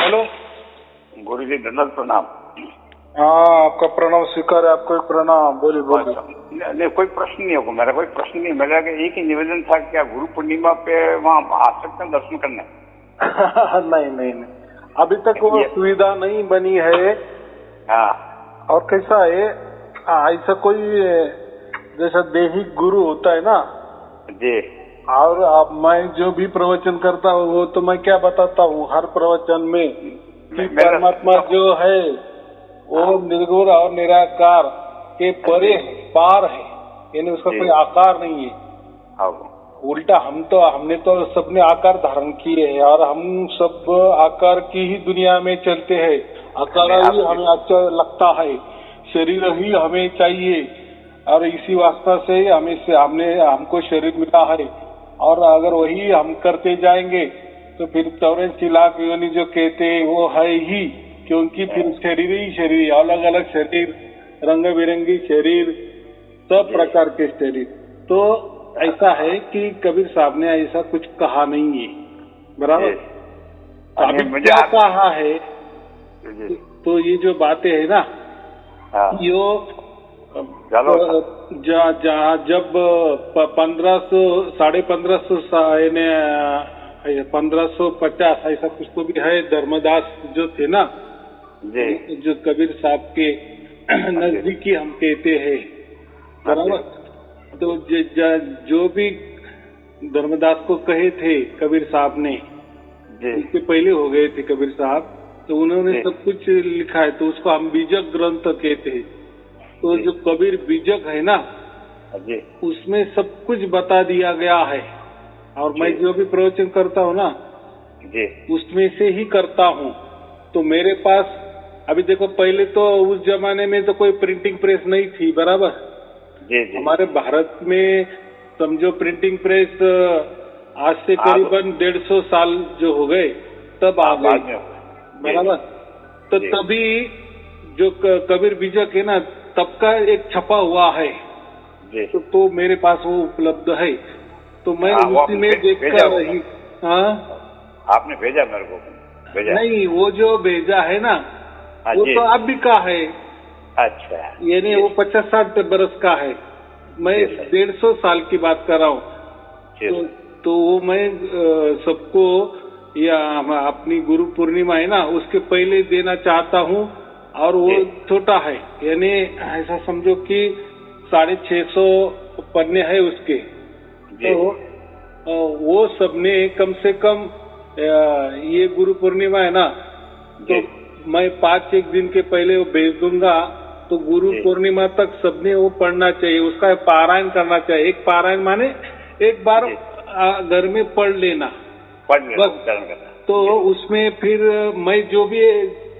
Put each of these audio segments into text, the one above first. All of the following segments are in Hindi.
हेलो। गुरु जी दंडवत प्रणाम। हाँ, आपका प्रणाम स्वीकार है। आपको प्रणाम। बोलिए बोलिए। नहीं, कोई प्रश्न नहीं होगा। मेरा कोई प्रश्न नहीं। मेरा एक ही निवेदन था, क्या गुरु पूर्णिमा पे वहाँ आ सकते हैं दर्शन करने? नहीं नहीं नहीं, अभी तक वो सुविधा नहीं बनी है। हाँ। और कैसा है, ऐसा कोई जैसा देहिक गुरु होता है ना जी। और आप, मैं जो भी प्रवचन करता हूँ वो तो मैं क्या बताता हूँ हर प्रवचन में कि परमात्मा जो है वो निर्गुण और निराकार के परे पार है, यानी उसका कोई आकार नहीं है। उल्टा हमने तो सबने आकार धारण किए हैं और हम सब आकार की ही दुनिया में चलते हैं। आकार ही हमें अच्छा लगता है, शरीर ही हमें चाहिए और इसी वास्ता से हमको शरीर मिला है। और अगर वही हम करते जाएंगे तो फिर 84 लाख योनि जो कहते हैं वो है ही, क्योंकि फिर शरीर ही शरीर, अलग अलग शरीर, रंग बिरंगी शरीर, सब प्रकार के शरीर। तो ऐसा है कि कबीर साहब ने ऐसा कुछ कहा नहीं है, बराबर। अभी क्या कहा है, तो ये जो बातें है ना, यो जब 1550 ऐसा कुछ तो भी है, धर्मदास जो थे ना, जो कबीर साहब के नजदीकी हम कहते हैं, बराबर। तो जो भी धर्मदास को कहे थे कबीर साहब ने, इससे पहले हो गए थे कबीर साहब, तो उन्होंने सब कुछ लिखा है, तो उसको हम बीजक ग्रंथ कहते हैं। तो जो कबीर बीजक है ना, उसमें सब कुछ बता दिया गया है। और मैं जो भी प्रवचन करता हूँ ना, उसमें से ही करता हूँ। तो मेरे पास अभी देखो, पहले तो उस जमाने में तो कोई प्रिंटिंग प्रेस नहीं थी, बराबर। हमारे भारत में समझो प्रिंटिंग प्रेस आज से करीबन 150 साल जो हो गए तब आ गए, बराबर। तो तभी जो कबीर बीजक है ना, तब का एक छपा हुआ है, तो मेरे पास वो उपलब्ध है। तो मैं उसी में देखकर रही। हाँ, आपने भेजा मेरे को? भेजा नहीं, वो जो भेजा है ना, वो तो अब भी का है। अच्छा, यानी वो 50-60 बरस का है। मैं 150 साल की बात कर रहा हूँ। तो वो मैं सबको, या अपनी गुरु पूर्णिमा है ना, उसके पहले देना चाहता हूँ। और वो छोटा है, यानी ऐसा समझो कि 650 पन्ने है उसके। तो वो सबने कम से कम, ये गुरु पूर्णिमा है ना, तो मैं 5-1 दिन के पहले वो भेज दूंगा। तो गुरु पूर्णिमा तक सबने वो पढ़ना चाहिए, उसका पारायण करना चाहिए। एक पारायण माने एक बार घर में पढ़ लेना बस। तो उसमें फिर मैं जो भी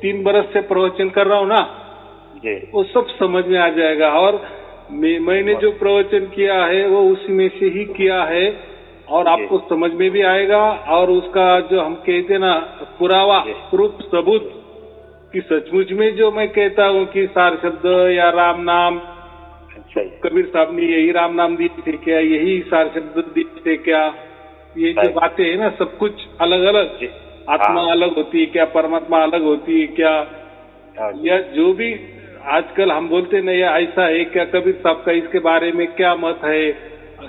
3 बरस से प्रवचन कर रहा हूँ ना, वो सब समझ में आ जाएगा। और मैंने जो प्रवचन किया है वो उसी में से ही किया है, और आपको समझ में भी आएगा। और उसका जो हम कहते हैं ना, पुरावा, प्रूफ, सबूत कि सचमुच में जो मैं कहता हूँ कि सार शब्द या राम नाम, कबीर साहब ने यही राम नाम दिए थे क्या, यही सार शब्द दिए थे क्या, ये जो बातें है ना, सब कुछ अलग अलग, आत्मा अलग होती है क्या, परमात्मा अलग होती है क्या, या जो भी आजकल हम बोलते नहीं, ऐसा है क्या, कबीर साहब का इसके बारे में क्या मत है,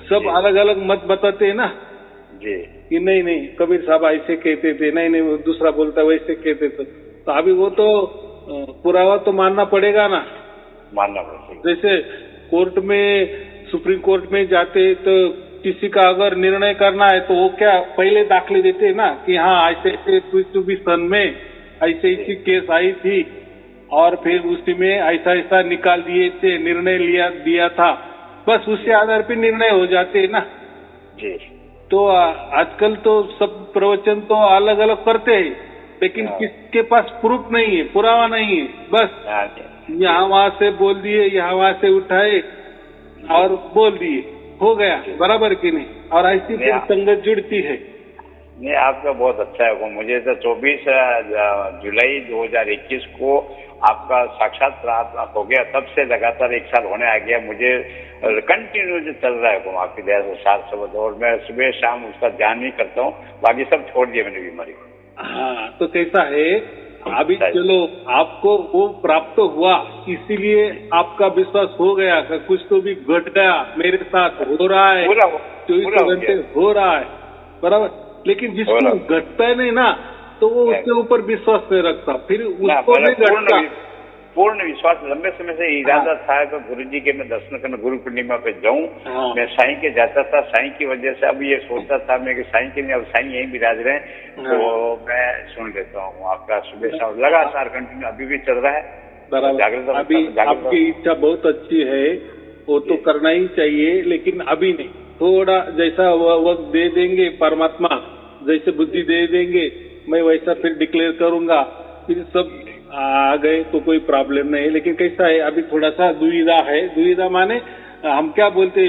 सब अलग अलग मत बताते हैं ना कि नहीं नहीं कबीर साहब ऐसे कहते थे, नहीं नहीं वो दूसरा बोलता वैसे कहते थे। तो अभी वो तो पुरावा तो मानना पड़ेगा ना, मानना पड़ेगा। जैसे कोर्ट में, सुप्रीम कोर्ट में जाते तो किसी का अगर निर्णय करना है तो वो क्या पहले दाखले देते हैं ना कि हाँ ऐसे ऐसे 2022 सन में ऐसे ऐसी केस आई थी और फिर उसी में ऐसा ऐसा निकाल दिए थे, निर्णय दिया था, बस उसी आधार पे निर्णय हो जाते हैं ना। तो आजकल तो सब प्रवचन तो अलग अलग करते हैं, लेकिन किसके पास प्रूफ नहीं है, पुरावा नहीं है, बस यहाँ वहाँ से बोल दिए, यहाँ वहाँ से उठाए और बोल दिए, हो गया, बराबर की नहीं। और ऐसी फिर संगत जुड़ती है। नहीं, आपका बहुत अच्छा है। मुझे तो 24 जुलाई 2021 को आपका साक्षात्कार हो गया, तब से लगातार 1 साल होने आ गया। मुझे कंटिन्यू चल रहा है आपकी दया से सार शब्द, और मैं सुबह शाम उसका ध्यान नहीं करता हूँ, बाकी सब छोड़ दिया मैंने बीमारी को। हाँ, तो कैसा है, अभी चलो आपको वो प्राप्त हुआ, इसीलिए आपका विश्वास हो गया कि कुछ तो भी घट गया, मेरे साथ हो रहा है, 24 घंटे हो रहा है, बराबर। लेकिन जिसको घटता है नहीं ना, तो वो उसके ऊपर विश्वास नहीं रखता, फिर उसको नहीं घटता। पूर्ण विश्वास लंबे समय से इरादा था कि गुरु जी के मैं दर्शन करने गुरु पूर्णिमा पे जाऊं। मैं साईं के जाता था, साईं की वजह से अब ये सोचता था मैं कि साईं के नहीं, अब साईं यहीं विराज रहे, तो मैं सुन लेता हूँ आपका सुबह शाम लगातार कंटिन्यू, अभी भी चल रहा है। बराबर, अभी आपकी इच्छा बहुत अच्छी है, वो तो करना ही चाहिए, लेकिन अभी नहीं, थोड़ा जैसा वक्त दे देंगे परमात्मा, जैसे बुद्धि दे देंगे, मैं वैसा फिर डिक्लेयर करूंगा, फिर सब आ गए तो कोई प्रॉब्लम नहीं है। लेकिन कैसा है, अभी थोड़ा सा दुविधा है। दुविधा माने हम क्या बोलते,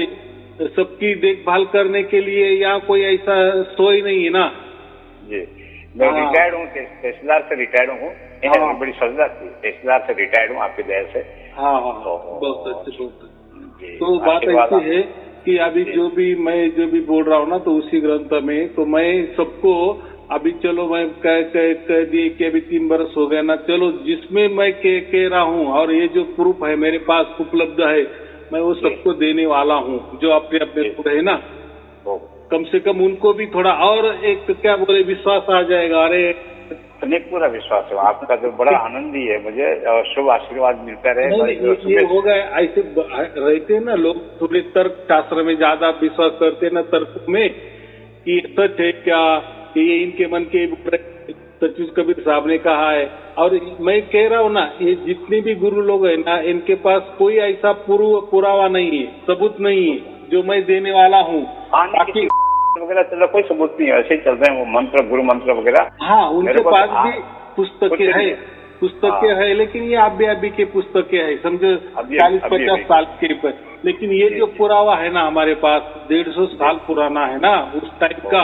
सबकी देखभाल करने के लिए या कोई ऐसा सोई नहीं है ना जी। मैं रिटायर्ड हूँ, तहसीलदार से रिटायर्ड हूँ। बड़ी सजदा थी, तहसीलदार से रिटायर्ड हूँ आपकी दया से। हाँ, बहुत अच्छे, बहुत अच्छे। तो बात ऐसी है कि अभी जो भी बोल रहा हूँ ना, तो उसी ग्रंथ में तो मैं सबको अभी चलो मैं कह दिए कि अभी 3 बरस हो गया ना, चलो जिसमें मैं कह रहा हूँ और ये जो प्रूफ है मेरे पास उपलब्ध है, मैं वो सबको देने वाला हूँ, जो अपने अपने है ना, कम से कम उनको भी थोड़ा और एक क्या बोले विश्वास आ जाएगा। अरे पूरा विश्वास है आपका, तो बड़ा आनंद ही है मुझे, और शुभ आशीर्वाद मिलता रहे। ये हो गए ऐसे रहते ना लोग, थोड़े तर्क शास्त्र में ज्यादा विश्वास करते ना, तर्क में कि सच है क्या, ये इनके मन के सचमुच कबीर साहब ने कहा है। और मैं कह रहा हूँ ना, ये जितने भी गुरु लोग हैं ना, इनके पास कोई ऐसा पुरावा नहीं है, सबूत नहीं है जो मैं देने वाला हूँ। बाकी वगैरह चलो कोई सबूत नहीं है, ऐसे ही चल रहे हैं वो मंत्र, गुरु मंत्र वगैरह। हाँ, उनके पास भी पुस्तकें है, लेकिन ये अभी के पुस्तकें है, समझो 40-50 साल के ऊपर। लेकिन ये जो पुरावा है ना हमारे पास 150 साल पुराना है ना, उस टाइप का,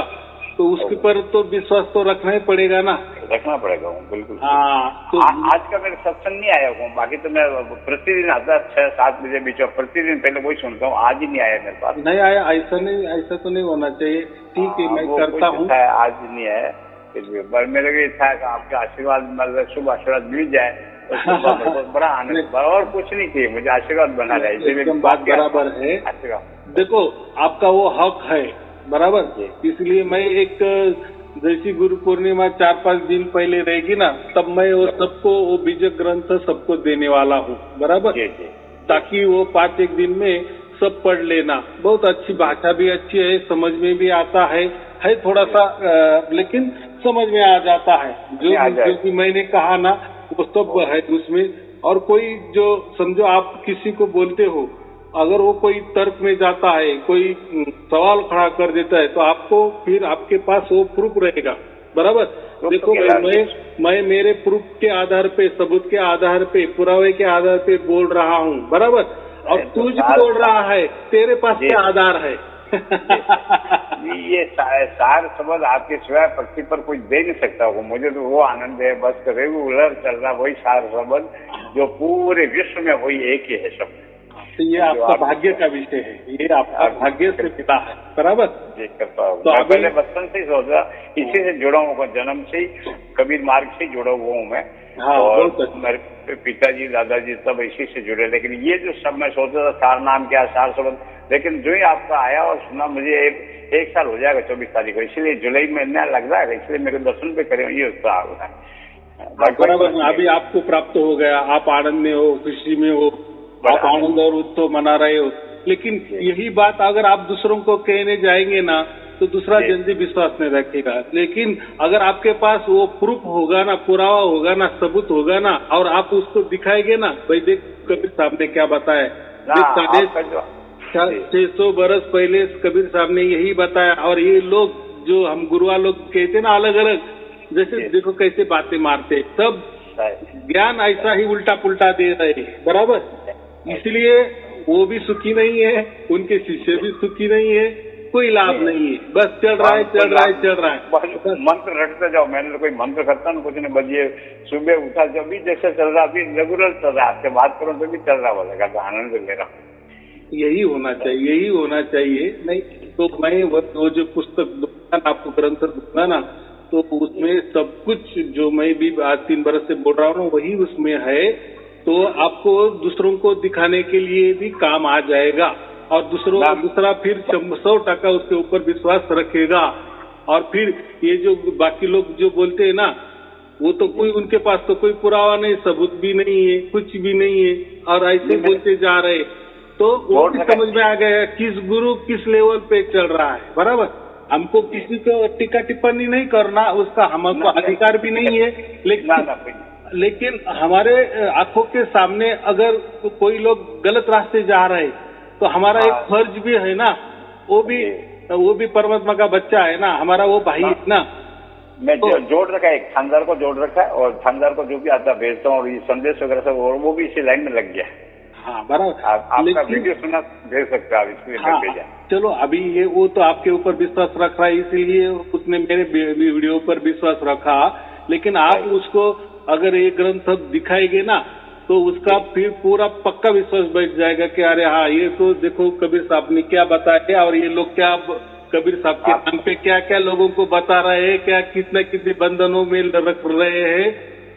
तो उसके पर तो विश्वास तो रखना ही पड़ेगा ना, रखना पड़ेगा बिल्कुल। हाँ, तो आज का मेरा सत्संग नहीं आया हूँ, बाकी तो मैं प्रतिदिन आता 6-7 बजे बीच में, प्रतिदिन पहले वही सुनता हूँ, आज ही नहीं आया मेरे पास। नहीं आया, ऐसा तो नहीं होना चाहिए। ठीक है, मैं करता हूँ, आज नहीं आया, पर मेरे को था कि आपके आशीर्वाद, मतलब शुभ आशीर्वाद मिल जाए तो बड़ा आनंद, और कुछ नहीं चाहिए मुझे, आशीर्वाद बना रहे, एकदम बात बराबर है। देखो आपका वो हक है, बराबर, इसलिए मैं एक जैसी गुरु पूर्णिमा 4-5 दिन पहले रहेगी ना, तब मैं वो सबको वो बीजक ग्रंथ सबको देने वाला हूँ, बराबर, ताकि वो 5-1 दिन में सब पढ़ लेना। बहुत अच्छी भाषा भी अच्छी है, समझ में भी आता है थोड़ा सा, लेकिन समझ में आ जाता है। जो कि मैंने कहा ना, वो सब है उसमें। और कोई जो समझो आप किसी को बोलते हो, अगर वो कोई तर्क में जाता है, कोई सवाल खड़ा कर देता है, तो आपको फिर आपके पास वो प्रूफ रहेगा, बराबर। देखो मैं मेरे प्रूफ के आधार पे, सबूत के आधार पे, पुरावे के आधार पे बोल रहा हूँ, बराबर। और तू जो बोल रहा है, तेरे पास क्या आधार है? ये सार सबद आपके सिवाय पृथ्वी पर कोई दे नहीं सकता हो, मुझे तो वो आनंद है, बस रेगुलर चल रहा वही सार सबद, जो पूरे विश्व में वही एक ही है सब। तो ये आपका भाग्य का विषय है, ये आपका भाग्य से मिला है, बराबर। तो मैं पहले बचपन से ही सोचा, इसी से जुड़ा हूँ, जन्म से ही कबीर मार्ग से जुड़ा हुआ हूँ मैं। हाँ, और मेरे पिताजी दादाजी सब इसी से जुड़े, लेकिन ये जो सब मैं सोचता था सार नाम क्या, सार सबद, लेकिन जो ही आपका आया और सुना, मुझे एक साल हो जाएगा 24 तारीख को, इसलिए जुलाई महीना लग रहा है, इसलिए मेरे दर्शन पे करे ये उसका आ रहा है, बराबर। अभी आपको प्राप्त हो गया, आप आनंद में हो, खुशी में हो, आप आनंद और उत्सव मना रहे हो। लेकिन यही बात अगर आप दूसरों को कहने जाएंगे ना, तो दूसरा जल्दी विश्वास नहीं रखेगा। लेकिन अगर आपके पास वो प्रूफ होगा ना, पुरावा होगा ना, सबूत होगा ना, और आप उसको दिखाएंगे ना, भाई देख कबीर साहब ने क्या बताया, 600 बरस पहले कबीर साहब ने यही बताया। और ये लोग जो हम गुरुआ लोग कहते ना अलग अलग, जैसे देखो कैसे बातें मारते, सब ज्ञान ऐसा ही उल्टा पुल्टा दे रहे, बराबर। इसलिए वो भी सुखी नहीं है, उनके शिष्य भी सुखी नहीं है, कोई लाभ नहीं है, बस चल रहा है। मंत्र रटते जाओ, मैंने तो कोई मंत्र करता ना कुछ नहीं, बस ये सुबह उठा जब भी जैसे चल रहा, अभी रेगुलर चल रहा है, आपसे बात करो तो भी चल रहा बोलेगा, तो आनंद ले रहा हूँ। यही होना चाहिए। नहीं तो मैं वो जो पुस्तक दूंगा ना आपको, ग्रंथ दूंगा ना, तो उसमें सब कुछ जो मैं भी आज 3 बरस से बोल रहा हूँ वही उसमें है। तो आपको दूसरों को दिखाने के लिए भी काम आ जाएगा और दूसरा फिर 100% उसके ऊपर विश्वास रखेगा। और फिर ये जो बाकी लोग जो बोलते हैं ना, वो तो कोई उनके पास तो कोई पुरावा नहीं, सबूत भी नहीं है, कुछ भी नहीं है और ऐसे बोलते जा रहे। तो वो भी समझ में आ गया किस गुरु किस लेवल पे चल रहा है। बराबर, हमको किसी को टीका टिप्पणी नहीं करना, उसका हमको अधिकार भी नहीं है। लेकिन हमारे आंखों के सामने अगर कोई लोग गलत रास्ते जा रहे तो हमारा एक फर्ज भी है ना, वो भी परमात्मा का बच्चा है ना, हमारा वो भाई है ना। मैं जोड़ रखा है, एक थानेदार को जोड़ रखा है और थानेदार को जो भी आता भेजता हूँ और ये संदेश वगैरह सब वो भी इसी लाइन में लग गया। हाँ बराबर, आपका वीडियो सुना भेज सकते हैं आप, इसलिए भेजा। चलो अभी ये वो तो आपके ऊपर विश्वास रख रहा है इसलिए उसने मेरे वीडियो पर विश्वास रखा। लेकिन आप उसको अगर ये ग्रंथ दिखाएंगे ना तो उसका फिर पूरा पक्का विश्वास बैठ जाएगा कि अरे हाँ ये तो देखो कबीर साहब ने क्या बताया और ये लोग क्या कबीर साहब के नाम पे क्या क्या लोगों को बता रहे हैं, क्या कितने कितने बंधनों में रख रहे हैं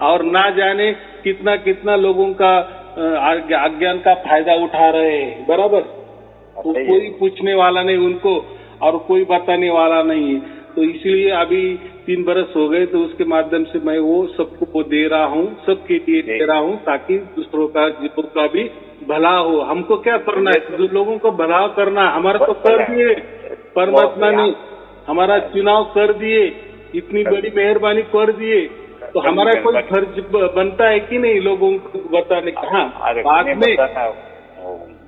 और ना जाने कितना कितना लोगों का अज्ञान का फायदा उठा रहे हैं। बराबर, तो कोई पूछने वाला नहीं उनको और कोई बताने वाला नहीं है। तो इसलिए अभी 3 बरस हो गए तो उसके माध्यम से मैं वो सबको वो दे रहा हूँ, सबके लिए दे रहा हूँ ताकि दूसरों का जीवों का भी भला हो। हमको क्या करना है, जो लोगों को भला करना, हमारा तो कर दिए परमात्मा ने, हमारा चुनाव कर दिए, इतनी बड़ी मेहरबानी कर दिए, तो हमारा कोई फर्ज बनता है कि नहीं लोगों को बताने का। हाँ,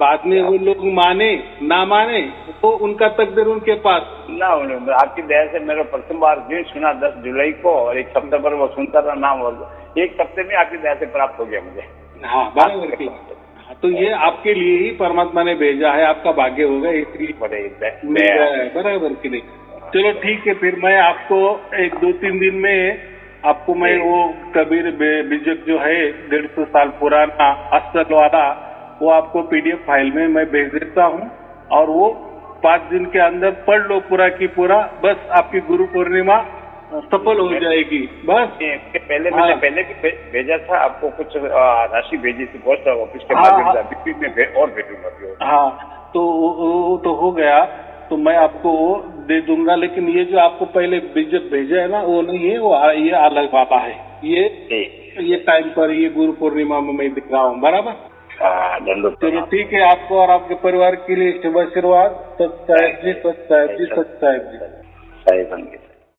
बाद में वो लोग माने ना माने तो उनका तकदीर उनके पास ना। आपकी दया से मेरा प्रथम बार जो सुना 10 जुलाई को और 1 हफ्ते पर वो सुनता रहा नाम और 1 हफ्ते में आपकी दया से प्राप्त हो गया मुझे। हाँ बराबर की। तो ये आपके लिए ही परमात्मा ने भेजा है, आपका भाग्य होगा इसलिए बराबर की नहीं। चलो ठीक है, फिर मैं आपको 1-2-3 दिन में आपको मैं वो कबीर बीजक जो है 150 साल पुराना असल वाला वो आपको PDF फाइल में मैं भेज देता हूँ और वो 5 दिन के अंदर पढ़ लो पूरा की पूरा, बस आपकी गुरु पूर्णिमा सफल हो जाएगी। बस पहले मैंने पहले भी भेजा था आपको, कुछ राशि भेजी थी पोस्ट ऑफिस के माध्यम से, में और भेजूंगा। हाँ तो वो तो हो गया, तो मैं आपको वो दे दूंगा। लेकिन ये जो आपको पहले बीजक भेजा है ना वो नहीं है, वो ये अलग बाबा है। ये टाइम पर ये गुरु पूर्णिमा में मैं दिख रहा हूँ। बराबर, चलो ठीक है, आपको और आपके परिवार के लिए शुभ आशीर्वाद। सत साहेब जी, सत साहेब जी, सत साहेब जी।